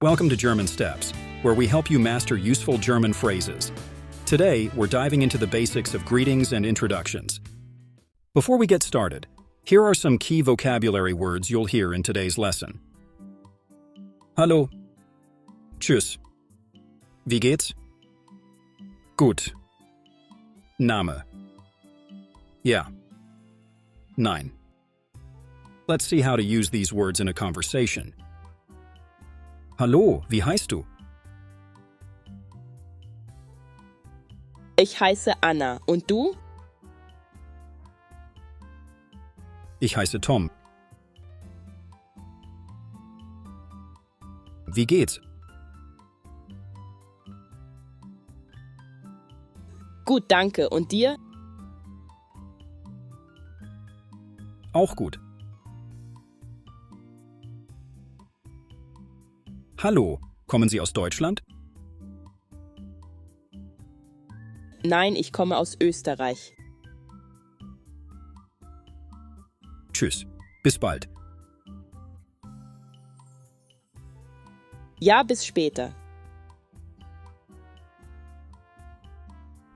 Welcome to German Steps, where we help you master useful German phrases. Today, we're diving into the basics of greetings and introductions. Before we get started, here are some key vocabulary words you'll hear in today's lesson. Hallo. Tschüss. Wie geht's? Gut. Name. Ja. Nein. Let's see how to use these words in a conversation. Hallo, wie heißt du? Ich heiße Anna. Und du? Ich heiße Tom. Wie geht's? Gut, danke. Und dir? Auch gut. Hallo, kommen Sie aus Deutschland? Nein, ich komme aus Österreich. Tschüss, bis bald. Ja, bis später.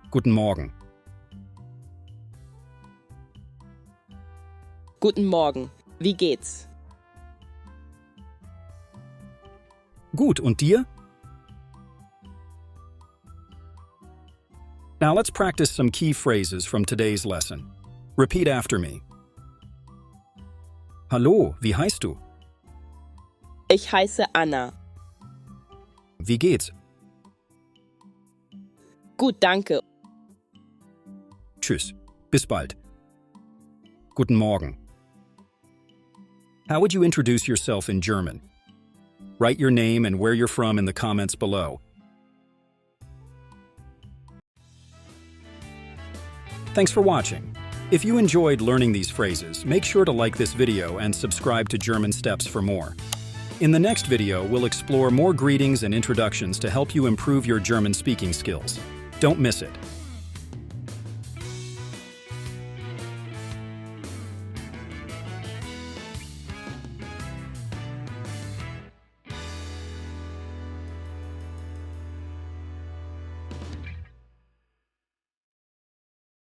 Guten Morgen. Guten Morgen. Wie geht's? Gut, und dir? Now let's practice some key phrases from today's lesson. Repeat after me. Hallo, wie heißt du? Ich heiße Anna. Wie geht's? Gut, danke. Tschüss, bis bald. Guten Morgen. How would you introduce yourself in German? Write your name and where you're from in the comments below. Thanks for watching. If you enjoyed learning these phrases, make sure to like this video and subscribe to German Steps for more. In the next video, we'll explore more greetings and introductions to help you improve your German speaking skills. Don't miss it.